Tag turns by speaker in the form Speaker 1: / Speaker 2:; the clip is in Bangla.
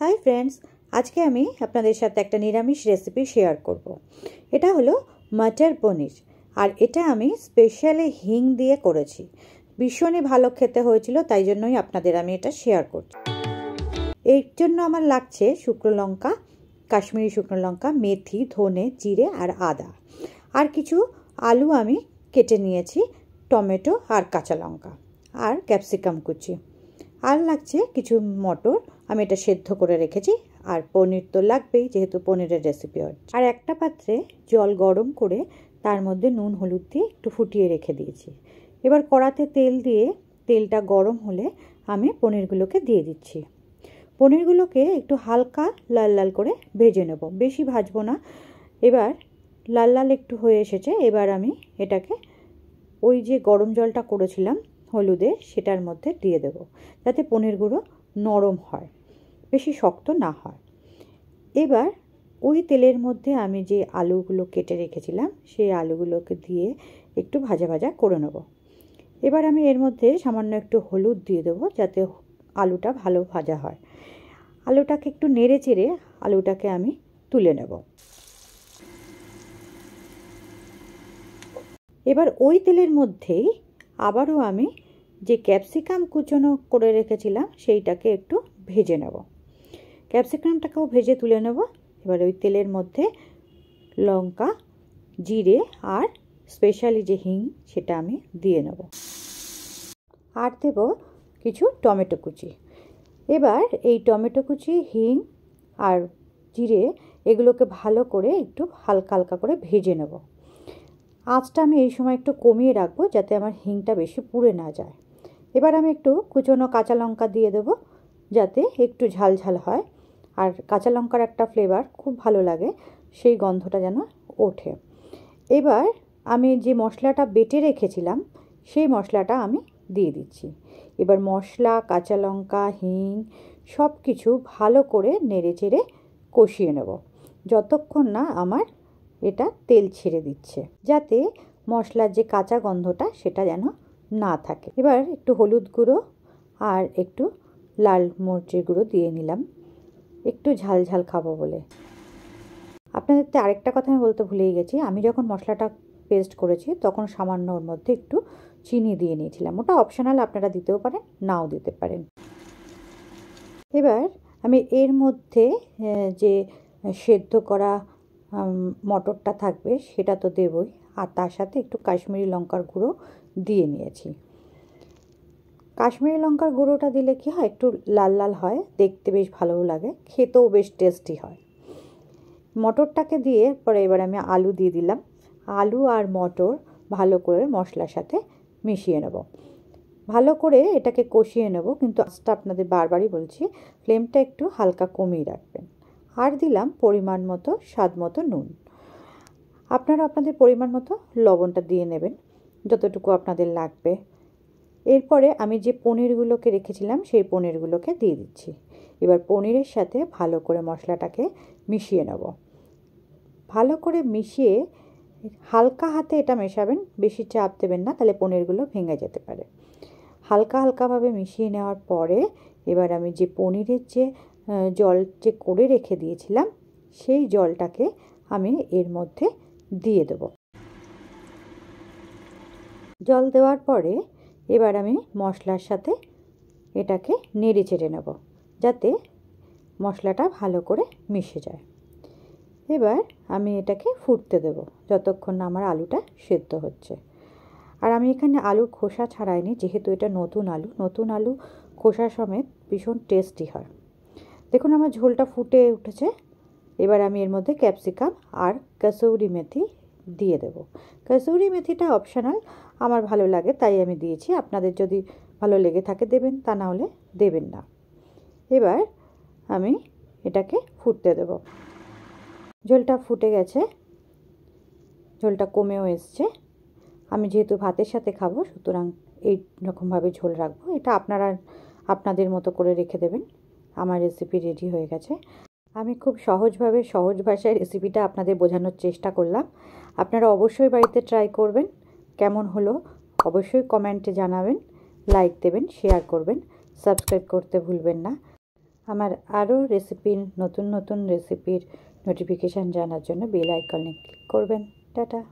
Speaker 1: হাই ফ্রেন্ডস, আজকে আমি আপনাদের সাথে একটা নিরামিষ রেসিপি শেয়ার করব। এটা হলো মটর পনির, আর এটা আমি স্পেশালি হিং দিয়ে করেছি। ভীষণই ভালো খেতে হয়েছিল, তাই জন্যই আপনাদের আমি এটা শেয়ার করছি। এর জন্য আমার লাগছে শুকনো লঙ্কা, কাশ্মীরি শুকনো লঙ্কা, মেথি, ধনে, জিরে আর আদা, আর কিছু আলু আমি কেটে নিয়েছি, টমেটো আর কাঁচা লঙ্কা আর ক্যাপসিকাম কুচি, আর লাগছে কিছু মটর, আমি এটা সেদ্ধ করে রেখেছি। আর পনির তো লাগবেই, যেহেতু পনিরের রেসিপি হচ্ছে। আর একটা পাত্রে জল গরম করে তার মধ্যে নুন হলুদ দিয়ে একটু ফুটিয়ে রেখে দিয়েছি। এবার কড়াতে তেল দিয়ে তেলটা গরম হলে আমি পনিরগুলোকে দিয়ে দিচ্ছি। পনিরগুলোকে একটু হালকা লাল লাল করে ভেজে নেব, বেশি ভাজবো না। এবার লাল লাল একটু হয়ে এসেছে, এবার আমি এটাকে ওই যে গরম জলটা করেছিলাম হলুদে, সেটার মধ্যে দিয়ে দেব, যাতে পনিরগুলো নরম হয়, বেশি শক্ত না হয়। এবার ওই তেলের মধ্যে আমি যে আলুগুলো কেটে রেখেছিলাম সেই আলুগুলোকে দিয়ে একটু ভাজা ভাজা করে নেব। এবার আমি এর মধ্যে সামান্য একটু হলুদ দিয়ে দেবো, যাতে আলুটা ভালো ভাজা হয়। আলুটাকে একটু নেড়ে চেড়ে আলুটাকে আমি তুলে নেব। এবার ওই তেলের মধ্যেই আবারও আমি যে ক্যাপসিকাম কুচনো করে রেখেছিলাম সেইটাকে একটু ভেজে নেব। ক্যাপসিকামটাকেও ভেজে তুলে নেব। এবার ওই তেলের মধ্যে লঙ্কা, জিরে আর স্পেশালি যে হিং সেটা আমি দিয়ে নেব, আর দেব কিছু টমেটো কুচি। এবার এই টমেটো কুচি, হিং আর জিরে এগুলোকে ভালো করে একটু হালকা হালকা করে ভেজে নেব। আঁচটা আমি এই সময় একটু কমিয়ে রাখবো, যাতে আমার হিংটা বেশি পুড়ে না যায়। এবার আমি একটু কুচনো কাঁচা লঙ্কা দিয়ে দেবো, যাতে একটু ঝাল ঝাল হয়, আর কাঁচা লঙ্কার একটা ফ্লেভার খুব ভালো লাগে, সেই গন্ধটা যেন ওঠে। এবার আমি যে মশলাটা বেটে রেখেছিলাম সেই মশলাটা আমি দিয়ে দিচ্ছি। এবার মশলা, কাঁচা লঙ্কা, হিং সব কিছু ভালো করে নেড়ে চেড়ে কষিয়ে নেব, যতক্ষণ না আমার এটা তেল ছেড়ে দিচ্ছে, যাতে মশলার যে কাঁচা গন্ধটা সেটা যেন না থাকে। এবার একটু হলুদ গুঁড়ো আর একটু লাল মরিচের গুঁড়ো দিয়ে নিলাম, একটু ঝাল ঝাল খাবো বলে। আপনাদের তো আরেকটা কথা আমি বলতে ভুলেই গেছি, আমি যখন মশলাটা পেস্ট করেছি তখন সামান্য ওর মধ্যে একটু চিনি দিয়ে নিয়েছিলাম। ওটা অপশনাল, আপনারা দিতেও পারেন, নাও দিতে পারেন। এবার আমি এর মধ্যে যে সেদ্ধ করা মটরটা থাকবে সেটা তো দেবই, আর তার সাথে একটু কাশ্মীরি লঙ্কার গুঁড়ো দিয়ে নিয়েছি। কাশ্মীরি লঙ্কার গুঁড়োটা দিলে কি হয়, একটু লাল লাল হয়, দেখতে বেশ ভালোও লাগে, খেতেও বেশ টেস্টি হয়। মটরটাকে দিয়ে পরে এবার আমি আলু দিয়ে দিলাম। আলু আর মটর ভালো করে মশলার সাথে মিশিয়ে নেব, ভালো করে এটাকে কষিয়ে নেব, কিন্তু আঁচটা আপনাদের বারবারই বলছি, ফ্লেমটা একটু হালকা কমিয়ে রাখবেন। আর দিলাম পরিমাণ মতো, স্বাদ মতো নুন। আপনারা আপনাদের পরিমাণ মতো লবণটা দিয়ে নেবেন, যতটুকু আপনাদের লাগবে। এরপরে আমি যে পনিরগুলোকে রেখেছিলাম সেই পনিরগুলোকে দিয়ে দিচ্ছি। এবার পনিরের সাথে ভালো করে মশলাটাকে মিশিয়ে নেব। ভালো করে মিশিয়ে হালকা হাতে এটা মেশাবেন, বেশি চাপ দেবেন না, তাহলে পনিরগুলো ভেঙে যেতে পারে। হালকা হালকাভাবে মিশিয়ে নেওয়ার পরে এবার আমি যে পনিরের যে জল যে করে রেখে দিয়েছিলাম সেই জলটাকে আমি এর মধ্যে দিয়ে দেব। জল দেওয়ার পরে এবার আমি মশলার সাথে এটাকে নেড়ে চেড়ে নেব, যাতে মশলাটা ভালো করে মিশে যায়। এবার আমি এটাকে ফুটতে দেব, যতক্ষণ না আমার আলুটা সেদ্ধ হচ্ছে। আর আমি এখানে আলুর খোসা ছাড়াইনি, যেহেতু এটা নতুন আলু, নতুন আলু খোসা সমেত ভীষণ টেস্টি হয়। দেখুন আমার ঝোলটা ফুটে উঠেছে। এবার আমি এর মধ্যে ক্যাপসিকাম আর কসুরি মেথি দিয়ে দেব। কসুরি মেথিটা অপশনাল, আমার ভালো লাগে তাই আমি দিয়েছি, আপনাদের যদি ভালো লেগে থাকে দেবেন, তা না হলে দেবেন না। এবার আমি এটাকে ফুটতে দেব। ঝোলটা ফুটে গেছে, ঝোলটা কমেও এসছে। আমি যেহেতু ভাতের সাথে খাবো, সুতরাং এই রকমভাবে ঝোল রাখবো। এটা আপনারা আপনাদের মতো করে রেখে দেবেন। আমার রেসিপি রেডি হয়ে গেছে। আমি খুব সহজভাবে, সহজ ভাষায় রেসিপিটা আপনাদের বোঝানোর চেষ্টা করলাম। আপনারা অবশ্যই বাড়িতে ট্রাই করবেন। কেমন হলো অবশ্যই কমেন্টে জানাবেন, লাইক দেবেন, শেয়ার করবেন, সাবস্ক্রাইব করতে ভুলবেন না। আমার আরও রেসিপির নতুন নতুন রেসিপির নোটিফিকেশান জানার জন্য বেল আইকনে ক্লিক করবেন। টাটা।